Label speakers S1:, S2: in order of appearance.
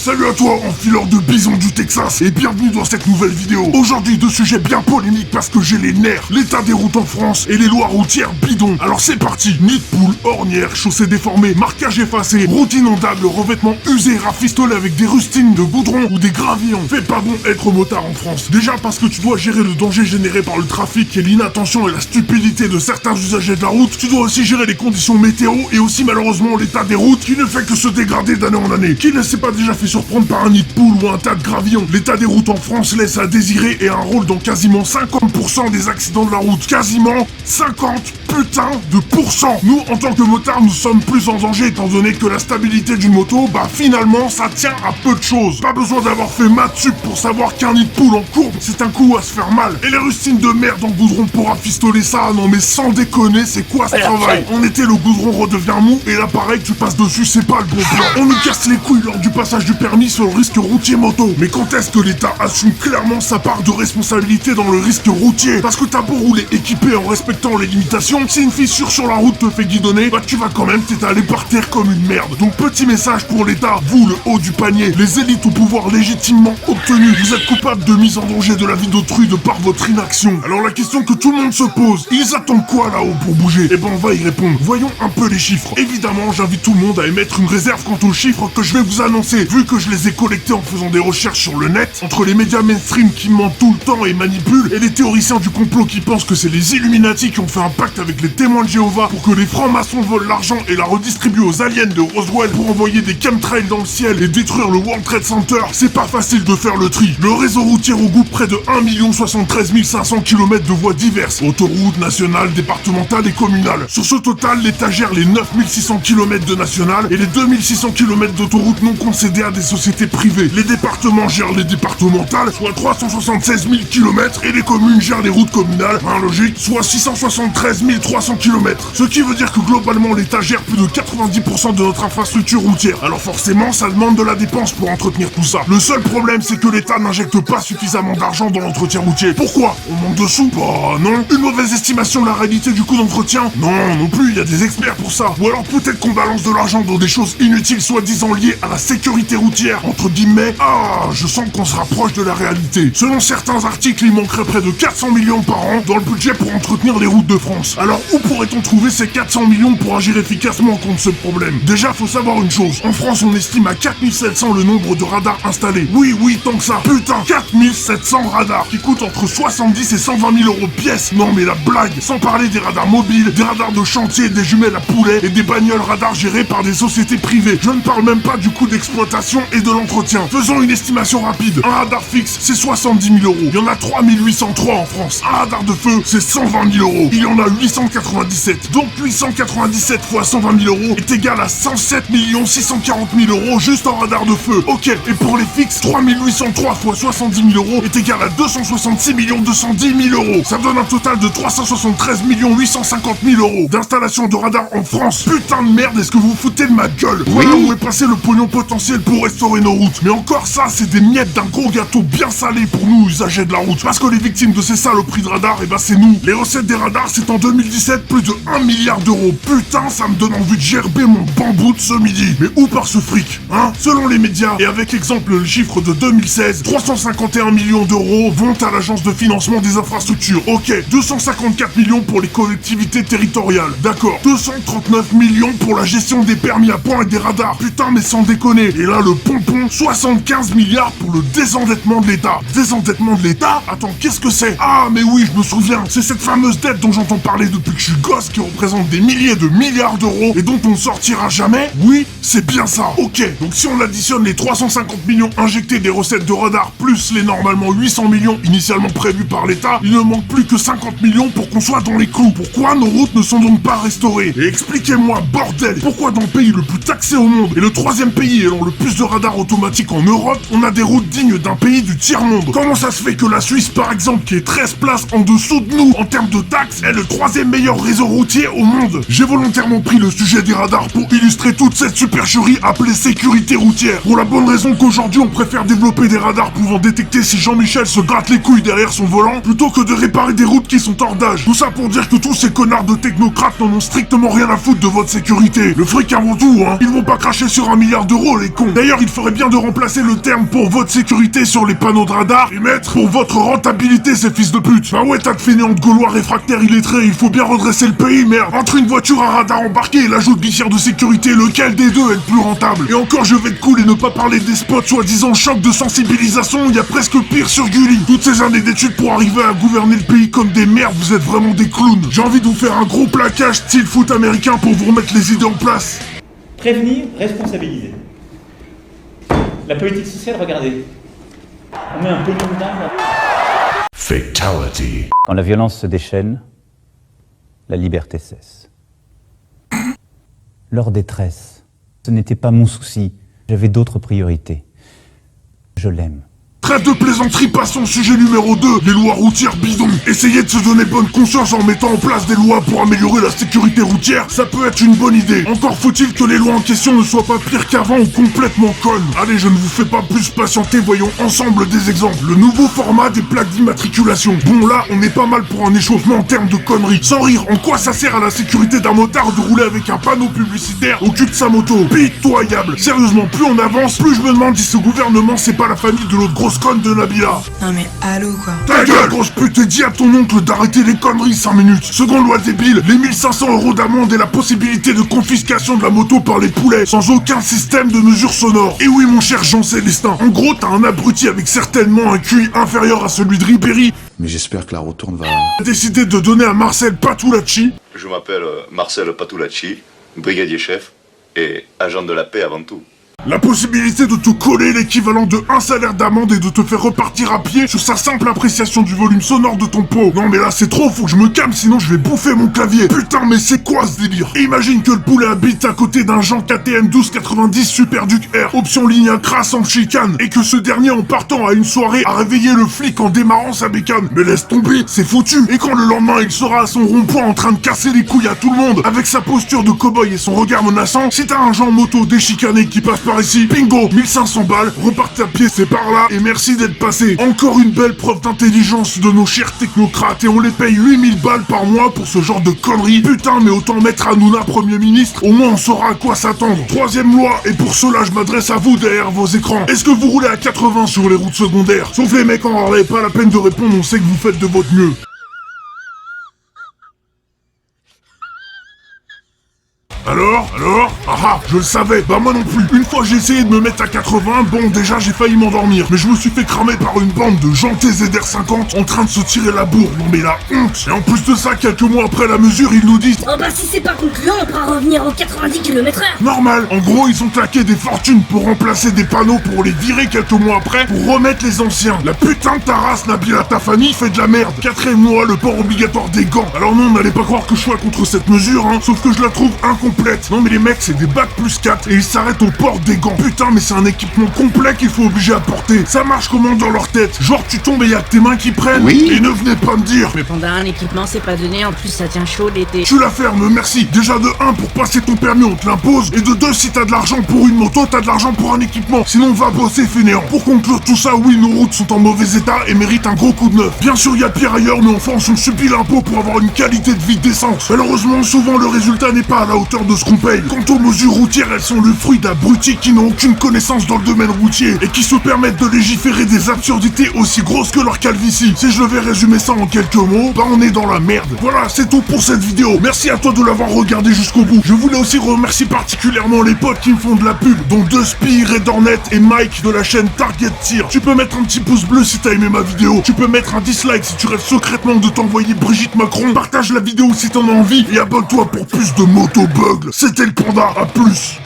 S1: Salut à toi, enfileur de bison du Texas, et bienvenue dans cette nouvelle vidéo. Aujourd'hui, deux sujets bien polémiques parce que j'ai les nerfs, l'état des routes en France et les lois routières bidons. Alors c'est parti, nid de poule, ornière, chaussée déformée, marquage effacé, route inondable, revêtement usé, rafistolé avec des rustines de goudron ou des gravillons. Fait pas bon être motard en France. Déjà parce que tu dois gérer le danger généré par le trafic et l'inattention et la stupidité de certains usagers de la route. Tu dois aussi gérer les conditions météo et aussi malheureusement l'état des routes qui ne fait que se dégrader d'année en année. Qui ne s'est pas déjà fait surprendre par un nid de poule ou un tas de gravillons? L'état des routes en France laisse à désirer et a un rôle dans quasiment 50% des accidents de la route. Quasiment 50 putain de pourcents. Nous, en tant que motards, nous sommes plus en danger étant donné que la stabilité d'une moto, finalement, ça tient à peu de choses. Pas besoin d'avoir fait maths sup pour savoir qu'un nid de poule en courbe, c'est un coup à se faire mal. Et les rustines de merde en goudron pour rafistoler ça, non mais sans déconner, c'est quoi ce travail? En été, le goudron redevient mou, et là pareil, tu passes dessus, c'est pas le bon plan. On nous casse les couilles lors du passage du permis sur le risque routier moto. Mais quand est-ce que l'État assume clairement sa part de responsabilité dans le risque routier? Parce que t'as beau rouler équipé en respectant les limitations, si une fissure sur la route te fait guidonner, tu vas quand même t'étaler par terre comme une merde. Donc petit message pour l'État, vous le haut du panier, les élites au pouvoir légitimement obtenu, vous êtes coupable de mise en danger de la vie d'autrui de par votre inaction. Alors la question que tout le monde se pose, ils attendent quoi là-haut pour bouger? Eh ben on va y répondre. Voyons un peu les chiffres. Évidemment, j'invite tout le monde à émettre une réserve quant aux chiffres que je vais vous annoncer, vu que je les ai collectés en faisant des recherches sur le net, entre les médias mainstream qui mentent tout le temps et manipulent, et les théoriciens du complot qui pensent que c'est les Illuminati qui ont fait un pacte avec les témoins de Jéhovah pour que les francs-maçons volent l'argent et la redistribuent aux aliens de Roswell pour envoyer des chemtrails dans le ciel et détruire le World Trade Center. C'est pas facile de faire le tri. Le réseau routier regroupe près de 1 073 500 km de voies diverses, autoroutes, nationales, départementales et communales. Sur ce total, l'État gère les 9 600 km de nationales et les 2 600 km d'autoroutes non concédées à des sociétés privées. Les départements gèrent les départementales, soit 376 000 km, et les communes gèrent les routes communales, logique, soit 673 300 km. Ce qui veut dire que globalement, l'État gère plus de 90% de notre infrastructure routière. Alors forcément, ça demande de la dépense pour entretenir tout ça. Le seul problème, c'est que l'État n'injecte pas suffisamment d'argent dans l'entretien routier. Pourquoi? On manque de sous? Non. Une mauvaise estimation de la réalité du coût d'entretien? Non plus, il y a des experts pour ça. Ou alors peut-être qu'on balance de l'argent dans des choses inutiles soi-disant liées à la sécurité routière, entre guillemets. Je sens qu'on se rapproche de la réalité. Selon certains articles, il manquerait près de 400 millions par an dans le budget pour entretenir les routes de France. Alors où pourrait-on trouver ces 400 millions pour agir efficacement contre ce problème? Déjà, faut savoir une chose. En France, on estime à 4700 le nombre de radars installés. Oui, tant que ça. Putain, 4700 radars qui coûtent entre 70 et 120 000 euros pièce. Non mais la blague. Sans parler des radars mobiles, des radars de chantier, des jumelles à poulet et des bagnoles radars gérées par des sociétés privées. Je ne parle même pas du coût d'exploitation et de l'entretien. Faisons une estimation rapide. Un radar fixe, c'est 70 000 euros. Il y en a 3803 en France. Un radar de feu, c'est 120 000 euros. Il y en a 897. Donc 897 fois 120 000 euros est égal à 107 640 000 euros juste en radar de feu. Ok, et pour les fixes, 3803 fois 70 000 euros est égal à 266 210 000 euros. Ça donne un total de 373 850 000 euros d'installation de radar en France. Putain de merde, est-ce que vous vous foutez de ma gueule? Voilà où est passé le pognon potentiel pour restaurer nos routes. Mais encore ça, c'est des miettes d'un gros gâteau bien salé pour nous, usagers de la route. Parce que les victimes de ces saloperies de radar, c'est nous. Les recettes des radars, c'est en 2017 plus de 1 milliard d'euros. Putain, ça me donne envie de gerber mon bambou de ce midi. Mais où part ce fric, Selon les médias, et avec exemple le chiffre de 2016, 351 millions d'euros vont à l'agence de financement des infrastructures. Ok, 254 millions pour les collectivités territoriales. D'accord. 239 millions pour la gestion des permis à points et des radars. Putain, mais sans déconner. Et là, le pompon, 75 milliards pour le désendettement de l'État. Désendettement de l'État? Attends, qu'est-ce que c'est? Mais oui, je me souviens. C'est cette fameuse dette dont j'entends parler depuis que je suis gosse qui représente des milliers de milliards d'euros et dont on ne sortira jamais. Oui, c'est bien ça. Ok, donc si on additionne les 350 millions injectés des recettes de radar plus les normalement 800 millions initialement prévus par l'État, il ne manque plus que 50 millions pour qu'on soit dans les clous. Pourquoi nos routes ne sont donc pas restaurées? Et expliquez-moi, bordel, pourquoi dans le pays le plus taxé au monde et le troisième pays ayant le plus de radars automatiques en Europe, on a des routes dignes d'un pays du tiers-monde? Comment ça se fait que la Suisse, par exemple, qui est 13 places en dessous de nous en termes de taxes, est le troisième meilleurs réseaux routiers au monde. J'ai volontairement pris le sujet des radars pour illustrer toute cette supercherie appelée sécurité routière. Pour la bonne raison qu'aujourd'hui on préfère développer des radars pouvant détecter si Jean-Michel se gratte les couilles derrière son volant, plutôt que de réparer des routes qui sont hors d'âge. Tout ça pour dire que tous ces connards de technocrates n'en ont strictement rien à foutre de votre sécurité. Le fric avant tout, hein. Ils vont pas cracher sur 1 milliard d'euros, les cons. D'ailleurs, il ferait bien de remplacer le terme pour votre sécurité sur les panneaux de radar et mettre pour votre rentabilité, ces fils de pute. Bah ouais, tas de fainéants de Gaulois réfractaires illettrés, il faut bien redresser le pays, merde. Entre une voiture à radar embarqué et l'ajout de glissière de sécurité, lequel des deux est le plus rentable? Et encore, je vais être cool et ne pas parler des spots soi-disant choc de sensibilisation, il y a presque pire sur Gulli. Toutes ces années d'études pour arriver à gouverner le pays comme des merdes, vous êtes vraiment des clowns. J'ai envie de vous faire un gros plaquage style foot américain pour vous remettre les idées en place.
S2: Prévenir, responsabiliser. La politique sociale, regardez. On met un peu de dedans.
S3: Fatality.
S4: Quand la violence se déchaîne, la liberté cesse. Leur détresse, ce n'était pas mon souci. J'avais d'autres priorités. Je l'aime.
S1: Trêve de plaisanterie, passons au sujet numéro 2, les lois routières bidons. Essayez de se donner bonne conscience en mettant en place des lois pour améliorer la sécurité routière, ça peut être une bonne idée. Encore faut-il que les lois en question ne soient pas pires qu'avant ou complètement connes. Allez, je ne vous fais pas plus patienter, voyons ensemble des exemples. Le nouveau format des plaques d'immatriculation. Bon là, on est pas mal pour un échauffement en termes de conneries. Sans rire, en quoi ça sert à la sécurité d'un motard de rouler avec un panneau publicitaire au cul de sa moto? Pitoyable. Sérieusement, plus on avance, plus je me demande si ce gouvernement c'est pas la famille de l'autre grosse conne de Nabila.
S5: Non mais allô quoi.
S1: Ta gueule, grosse pute, et dis à ton oncle d'arrêter les conneries 5 minutes. Seconde loi débile, les 1500 € d'amende et la possibilité de confiscation de la moto par les poulets, sans aucun système de mesure sonore. Et oui mon cher Jean Célestin, en gros t'as un abruti avec certainement un QI inférieur à celui de Ribéry.
S6: Mais j'espère que la retourne va...
S1: Décidé de donner à Marcel Patulacci.
S7: Je m'appelle Marcel Patulacci, brigadier chef et agent de la paix avant tout.
S1: La possibilité de te coller l'équivalent de un salaire d'amende et de te faire repartir à pied sur sa simple appréciation du volume sonore de ton pot. Non mais là c'est trop, faut que je me calme sinon je vais bouffer mon clavier. Putain mais c'est quoi ce délire? Et imagine que le poulet habite à côté d'un Jean KTM 1290 Super Duke R, option ligne à crasse en chicane, et que ce dernier en partant à une soirée a réveillé le flic en démarrant sa bécane. Mais laisse tomber, c'est foutu. Et quand le lendemain il sera à son rond-point en train de casser les couilles à tout le monde, avec sa posture de cow-boy et son regard menaçant, si t'as un Jean moto déchicané qui passe par ici, bingo, 1500 balles, repartez à pied, c'est par là, et merci d'être passé. Encore une belle preuve d'intelligence de nos chers technocrates, et on les paye 8000 balles par mois pour ce genre de conneries. Putain, mais autant mettre Hanouna Premier ministre, au moins on saura à quoi s'attendre. Troisième loi, et pour cela je m'adresse à vous derrière vos écrans. Est-ce que vous roulez à 80 sur les routes secondaires? Sauf les mecs, en vrai, pas la peine de répondre, on sait que vous faites de votre mieux. Alors, ah, je le savais, bah moi non plus. Une fois j'ai essayé de me mettre à 80, bon déjà j'ai failli m'endormir, mais je me suis fait cramer par une bande de gens TZR50 en train de se tirer la bourre, non mais la honte. Et en plus de ça, quelques mois après la mesure, ils nous disent:
S8: oh bah si c'est pas concluant, on pourra revenir aux 90 km/h.
S1: Normal, en gros ils ont claqué des fortunes pour remplacer des panneaux pour les virer quelques mois après, pour remettre les anciens. La putain de ta race, Nabila, ta famille fait de la merde. 4ème loi, le port obligatoire des gants. Alors non, n'allez pas croire que je sois contre cette mesure, hein, sauf que je la trouve incomplète. Non mais les mecs, c'est des bacs plus 4 et ils s'arrêtent au port des gants. Putain, mais c'est un équipement complet qu'il faut obliger à porter. Ça marche comment dans leur tête? Genre tu tombes et y'a que tes mains qui prennent?
S6: Oui.
S1: Et ne venez pas me dire.
S5: Mais pendant l'équipement c'est pas donné, en plus ça tient chaud l'été.
S1: Tu la fermes, merci. Déjà de 1, pour passer ton permis on te l'impose, et de 2, si t'as de l'argent pour une moto, t'as de l'argent pour un équipement. Sinon va bosser fainéant. Pour conclure tout ça, oui, nos routes sont en mauvais état et méritent un gros coup de neuf. Bien sûr y a pire ailleurs, mais enfin on subit l'impôt pour avoir une qualité de vie décente. Malheureusement, souvent le résultat n'est pas à la hauteur de ce qu'on paye. Quant aux mesures routières, elles sont le fruit d'abrutis qui n'ont aucune connaissance dans le domaine routier et qui se permettent de légiférer des absurdités aussi grosses que leur calvitie. Si je devais résumer ça en quelques mots, bah on est dans la merde. Voilà, c'est tout pour cette vidéo. Merci à toi de l'avoir regardé jusqu'au bout. Je voulais aussi remercier particulièrement les potes qui me font de la pub, dont Duspi, Redornet et Mike de la chaîne Target Tir. Tu peux mettre un petit pouce bleu si t'as aimé ma vidéo. Tu peux mettre un dislike si tu rêves secrètement de t'envoyer Brigitte Macron. Partage la vidéo si t'en as envie et abonne-toi pour plus de motobugs. C'était le Panda, à plus.